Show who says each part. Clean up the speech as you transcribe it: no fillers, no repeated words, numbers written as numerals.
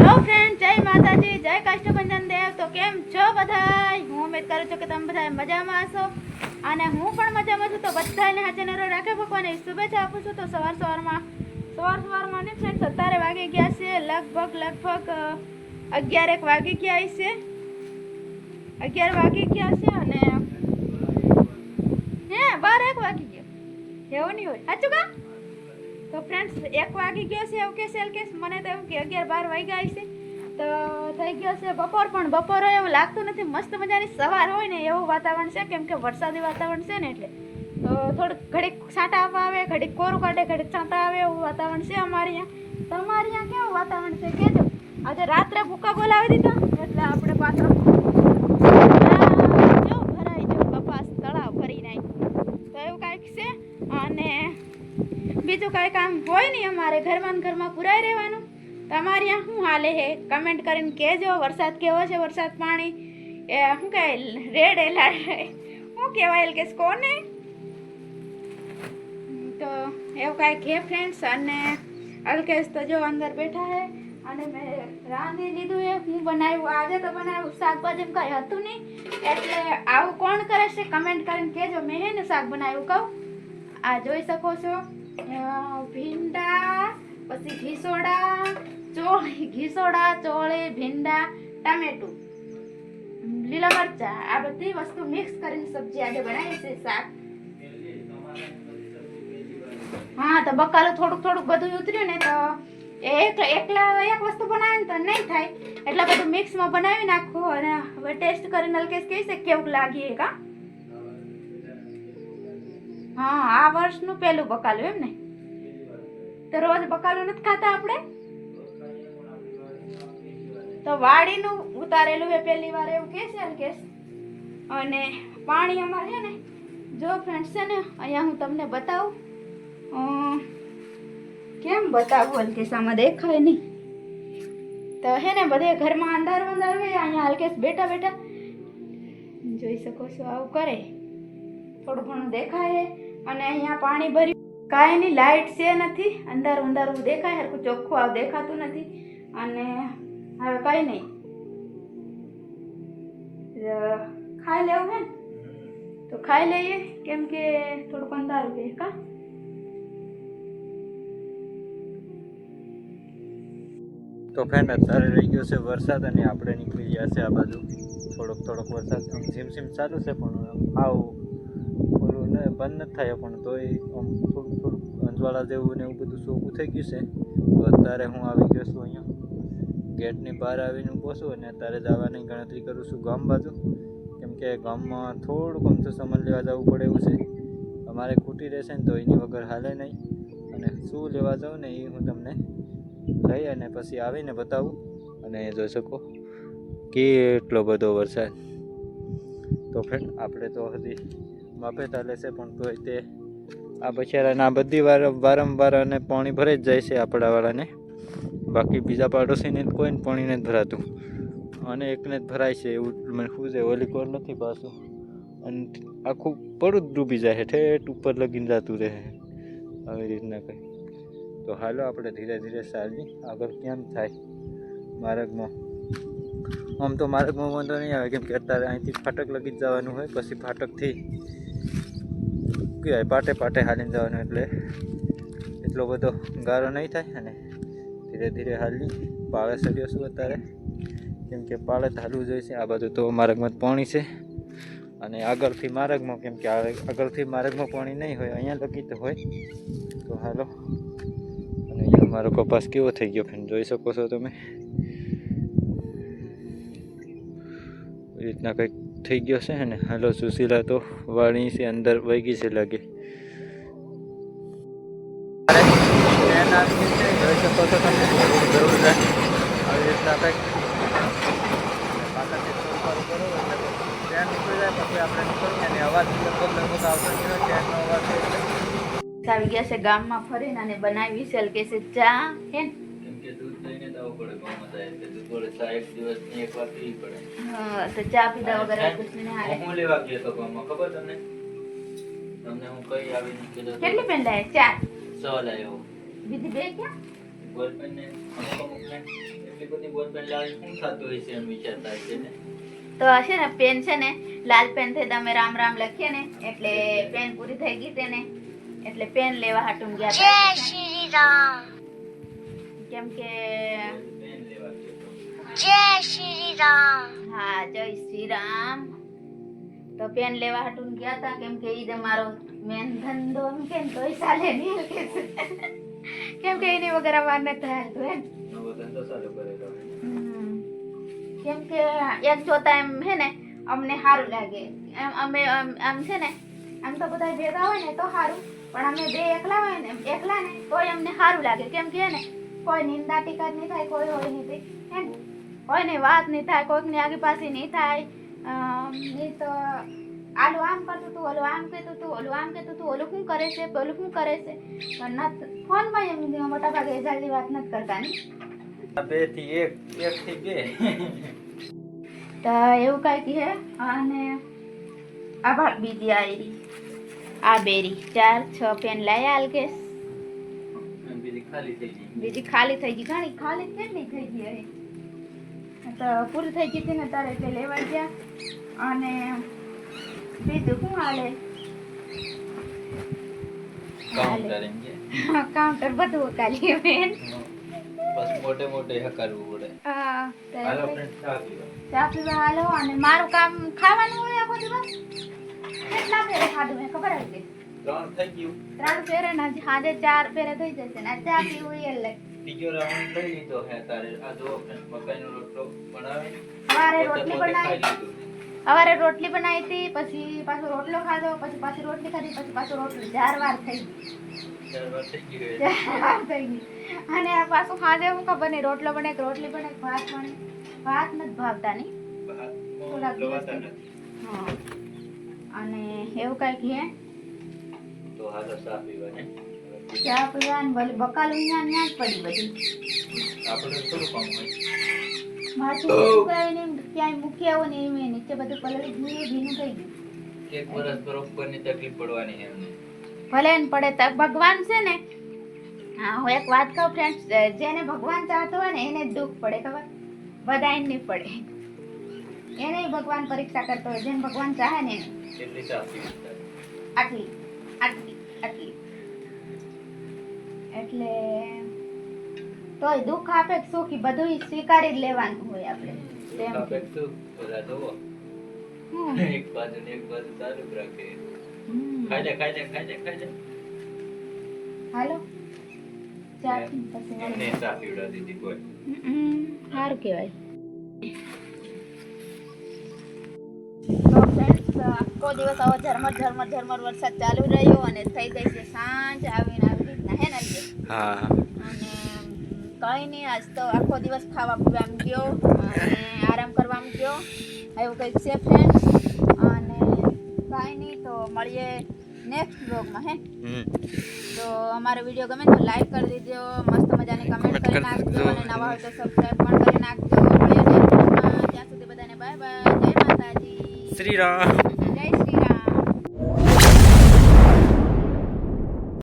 Speaker 1: Hello friend, જય માતાજી, જય કષ્ટભંજન દેવ. તો કેમ છો બધાય? હું ઉમ્મીદ કરું છું કે તમે બધા મજામાં હશો અને હું પણ મજામાં છું. તો બધાને હાજર રાખે ભગવાનની શુભેચ્છા આપું છું. તો સવારમાં ને ફ્રેન્ડ 17 વાગી ગયા છે. લગભગ 11 વાગી ગયા છે. 11 વાગી ગયા છે અને 12 વાગી ગયો એવું નહીં હોય સાચું કા? તો ફ્રેન્ડ્સ 1 વાગી ગયો છે એવું કે મને તો એમ કે 11-12 વાગ્યા છે. તો થઈ ગયો છે બપોર, પણ બપોર એવું લાગતું નથી. મસ્ત મજાની સવાર હોય ને એવું વાતાવરણ છે, કેમ કે વરસાદી વાતાવરણ છે ને એટલે તો થોડુંક ઘડીક છાંટા આવે, ઘડીક કોરું કાઢે, ઘડીક છાંટા આવે એવું વાતાવરણ છે અમારે અહીંયા. તમારે અહીંયા કેવું વાતાવરણ છે કહેજો. આજે રાત્રે ભૂકા બોલાવી દીધા એટલે આપણે પાછો જો ભરાઈ જો કપાસ તળાવ કરી નાખ્યું. તો એવું કાંઈક છે અને બીજું કાંઈ કામ હોય નહીં. અમારે ઘરમાં પુરાઈ રહેવાનું. તમારે ત્યાં શું હાલે છે કમેન્ટ કરીને કહેજો. વરસાદ કેવો છે? વરસાદ પાણી શું કહેવાય? રેડ એલર્ટ શું કહેવાય કે કોને? તો એવું કાંઈ કે ફ્રેન્ડ્સ. અને અલ્કેશ તો જો અંદર બેઠા છે અને મેં રાંધી લીધું છે. હું બનાવ્યું આજે તો બનાવ્યું શાકભાજી કાંઈ હતું નહીં, એટલે આવું કોણ કરે છે કમેન્ટ કરીને કહેજો. મેં હે ને શાક બનાવ્યું કહું. આ જોઈ શકો છો ભીંડા, પછી ઘીસોડા, ચોળી, ભીંડા, ટામેટું, લીલા મરચા, આ બધી વસ્તુ મિક્સ કરીને સબ્જી આજે બનાવી છે શાક. હા, તો બકાલું થોડુંક બધું ઉતર્યું ને તો એક વસ્તુ બનાવે તો નહીં થાય, એટલે બધું મિક્સમાં બનાવી નાખો અને હવે ટેસ્ટ કરીને અલ્કેશ કહેશે કેવું લાગી કા. હા, આ વર્ષનું પહેલું બકાલું એમ ને? તો રોજ બકાલું નથી ખાતા આપણે? તો વાડીનું ઉતારેલું છે પહેલી વાર એવું કે છે અલ્કેશ. અને પાણી અમારે છે ને જો ફ્રેન્ડ્સ છે ને અહીંયા હું તમને બતાવું. કેમ બતાવું અલ્કેશ? આમાં દેખાય નહીં. તો હે ને બધે ઘરમાં અંધારું હોય. અહીંયા અલ્કેશ બેઠા જોઈ શકો છો આવું કરે. થોડું ઘણું દેખાય અને અહીંયા પાણી ભર્યું. કાંઈ નહીં, લાઇટ છે નથી, અંધારું દેખાય, હરખું ચોખ્ખું આવું દેખાતું નથી. અને હવે કંઈ નહીં, ખાઈ લેવું હે ને તો ખાઈ લઈએ, કેમ કે થોડુંક અંધારું છે કા.
Speaker 2: તો ફ્રેન્ડ અત્યારે રહી ગયો છે વરસાદ અને આપણે નીકળી ગયા છે આ બાજુ. થોડોક વરસાદ ઝીમ ચાલુ છે, પણ આવું ઓલું ને બંધ નથી થાય, પણ તોય આમ થોડુંક અંજવાળા જેવું ને એવું બધું ચોખ્ખું થઈ ગયું છે. તો અત્યારે હું આવી ગયો છું અહીંયા ગેટની બહાર આવીને ઊભો છું અને અત્યારે જવાની ગણતરી કરું છું ગામ બાજુ, કેમ કે ગામમાં થોડુંક અમથું સામાન લેવા જવું પડે એવું છે. અમારે ખૂટી રહેશે ને તો એની વગર હાલે નહીં, અને શું લેવા જાઉં ને એ હું તમને લઈ અને પછી આવીને બતાવું. અને જોઈ શકો કેટલો બધો વરસાદ. તો ફ્રેન્ડ આપણે તો હજી માપે ચાલે છે, પણ તોય તે આ બચારાને આ બધી વારંવાર અને પાણી ભરાઈ જ જાય છે આપણાવાળાને. બાકી બીજા પાડોશીને કોઈને પાણી નથી ભરાતું અને એકને જ ભરાય છે એવું મને શું છે. ઓલી કોર નથી પાછું, અને આખું પડું જ ડૂબી જાય, ઠેઠ ઉપર લગીને જતું રહે આવી રીતના કંઈ. તો હાલો આપણે ધીરે ચાલી આગળ. કેમ થાય માર્ગમાં? આમ તો માર્ગમાં વાંધો નહીં આવે, કેમ કે અત્યારે અહીંથી ફાટક લગી જ જવાનું હોય, પછી ફાટકથી કહેવાય પાટે હાલીને જવાનું, એટલે એટલો બધો ગારો નહીં થાય. અને ધીરે હાલી પાળે ચડ્યો છું અત્યારે, કેમ કે પાળે હાલવું જોઈએ છે. આ બાજુ તો માર્ગમાં પાણી છે અને આગળથી માર્ગમાં, કેમ કે આગળથી માર્ગમાં પાણી નહીં હોય, અહીંયા લગી તો હોય. તો હાલો. અને અહીંયા મારો કપાસ કેવો થઈ ગયો ફ્રેન્ડ જોઈ શકો છો તમે. એ રીતના કંઈક થઈ ગયો છે ને. હાલો સુશીલા તો વાળી છે અંદર વહી ગઈ છે લાગે. જોઈ શકો છો તમે જરૂર આવી રીતના કંઈક પાછળથી થોડું કરો એટલે ટ્રેન નીકળી જાય, પછી આપણે નીકળીએ અને અવાજ લગભગ આવતો નહીં હોય ટ્રેનનો અવાજ.
Speaker 1: આવી ગયા છે ગામમાં ફરીને અને બનાવી છે અલ્કેશે ચા. હે
Speaker 2: કેમ કે દૂધ લઈને જવું પડે ગામમાં જાય એટલે દૂધ વડે ચા એક દિવસની એક વાર પીવી પડે.
Speaker 1: તો ચા પીધા વગર કુછ નહીં હાલે.
Speaker 2: હું લેવા ગયો તો ગામમાં, ખબર તમને હું કઈ આવીને કીધું
Speaker 1: કેટલી પેન લાય? 4
Speaker 2: લાવ્યો.
Speaker 1: બીજી 2 ક્યાં?
Speaker 2: બોલપેન ને અમુક ને એટલી બધી બોલપેન લાવી શું થતું હોય છે એમ વિચારતા છે ને.
Speaker 1: તો હશે ને પેન છે ને લાલ પેન થી તમે રામ રામ લખીએ ને એટલે પેન પૂરી થઈ ગઈ તેને એટલે પેન લેવા હાટું ગયા હતા. જય શ્રી રામ. કેમ કે
Speaker 2: પેન લેવા ગયો તો.
Speaker 1: જય શ્રી રામ. હા જય શ્રી રામ. તો પેન લેવા હાટું ગયા હતા કેમ કે ઈ મારો મેન ધંધો એમ કે તોય ચાલે નહીં કેમ કે એની વગર વાર ન થાય તો એમ
Speaker 2: નવો ધંધો ચાલુ કરેલો.
Speaker 1: કેમ કે એક જોતા એમ હે ને અમને સારું લાગે એમ અમે આમ છે ને આમ તો બધા ભેગા હોય ને તો સારું પણ અમે બે એકલા હોય ને તોય અમને સારું લાગે કેમ કે ને કોઈ નિંદા ટીકા નહીં થાય કોઈ હોય નહીં હે ને કોઈને વાત નહીં થાય કોઈકની આગી પાછી નહીં થાય નહીં તો આલું આમ કરતું તું ઓલું આમ કહેતું તું ઓલું આમ કહેતું તું ઓલું શું કરે છે પેલું શું કરે છે પણ ફોનમાં એમ મોટા ભાગે જલ્દી વાત નથી કરતા ને
Speaker 2: બે થી એક થી બે.
Speaker 1: તો એવું કઈ હે અને આ ભાગ બીજી આવી આ બેરી 4-6 પેન લાયા આલકેશ
Speaker 2: બીજી ખાલી થઈ ગઈ.
Speaker 1: બીજી ખાલી થઈ ગઈ ઘણી ખાલી કેટલી થઈ ગઈ હવે તો પૂરી થઈ ગઈ હતી ને તારે એટલે લેવા ગયા અને બીજું શું હાલે
Speaker 2: કાઉન્ટર એમ કે
Speaker 1: કાઉન્ટર બધું કાલી બેન
Speaker 2: બસ મોટે મોટે હકારવું પડે.
Speaker 1: હા
Speaker 2: હાલો ફ્રેન્ડ ચા પીવા.
Speaker 1: ચા પીવા હાલો અને મારું કામ ખાવાનું હોય આખો દિવસ કેટલા ફેરે ખાધું મેં ખબર હતી
Speaker 2: 3 થઈ ગયું.
Speaker 1: 3 ફેરે ને આજે 4 ફેરે થઈ જશે ને ચા પીવું એ લે
Speaker 2: ત્રીજો રાઉન્ડ લઈ લીધો હે તારે. આ જો ફ્રેન્ડ મકાઈનો રોટલો બનાવે
Speaker 1: સવારે રોટલી
Speaker 2: પોતે ખાઈ
Speaker 1: બનાવી
Speaker 2: લીધું.
Speaker 1: સવારે રોટલી બનાવી હતી પછી પાછો રોટલો ખાધો પછી પાછી રોટલી ખાધી પછી પાછો રોટલો 4 વાર થઈ ગઈ
Speaker 2: 4 વાર થઈ ગયું.
Speaker 1: 4 વાર થઈ ગઈ અને આ પાછું ખાધે હું ખબર નહીં રોટલો બને કે રોટલી બને કે ભાત બને ભાત નથી ભાવતા નહીં થોડાક
Speaker 2: લવાતા
Speaker 1: દિવસ
Speaker 2: નથી.
Speaker 1: હા અને એવું કંઈક હે
Speaker 2: તો હાલો ચા પીવા ને.
Speaker 1: ચા પીવાનું ભલે બકાલું અહીંયા જ પડી બધી
Speaker 2: આપણે થોડું કામ હોય.
Speaker 1: માથું સુકાય ને ક્યાંય મૂકી આવો ને એમ નીચે બધું પલળી ગયું ભીનું થઈ ગયું
Speaker 2: એક વર્ષ બરોબરની તકલીફ પડવાની છે એમને.
Speaker 1: ભલે ને પડે તો ભગવાન છે ને હા હું એક વાત કહું ફ્રેન્ડ્સ જેને ભગવાન ચાહતો હોય ને એને જ દુઃખ પડે ખબર બધાય નહીં પડે એને ભગવાન પરીક્ષા કરતો હોય જેને ભગવાન ચાહે ને એને
Speaker 2: કેટલી ચા પીવી તારે?
Speaker 1: આટલી આટલી આટલી એટલે તોય દુઃખ આપે કે સુખી બધું સ્વીકારી જ લેવાનું હોય આપણે તેમ
Speaker 2: આપણે શું બધા જોવો
Speaker 1: હમ.
Speaker 2: એક બાજુ ને એક બાજુ ચાલુ જ રાખે.
Speaker 1: હમ.
Speaker 2: ખાઈ લે.
Speaker 1: હાલો ચા પીને પછી
Speaker 2: એમને
Speaker 1: મળીએ.
Speaker 2: ચા પીવડાવી દીધી કોઈ.
Speaker 1: સારું કહેવાય તો ફ્રેન્ડ્સ આખો દિવસ આવો ઝરમર વરસાદ ચાલુ રહ્યો અને થઈ ગઈ છે સાંજ આવીને આવી રીતના હે ને આજે?
Speaker 2: હા
Speaker 1: અને કંઈ નહીં આજ તો આખો દિવસ ખાવા પીવામાં ગયો અને આરામ કરવામાં ગયો એવું કંઈક છે ફ્રેન્ડ્સ અને કાંઈ નહીં તો મળીએ નેક્સ્ટ બ્લોગમાં હે તો અમારો વિડીયો ગમે તો લાઈક કરી દેજો મસ્ત મજાની કમેન્ટ કરી નાખજો અને નવા હોય તો સબસ્ક્રાઇબ પણ કરી નાખજો મળીએ નેક્સ્ટ બ્લોગમાં ત્યાં સુધી બધાને બાય બાય જય માતાજી
Speaker 2: શ્રી રામ.
Speaker 1: જય શ્રી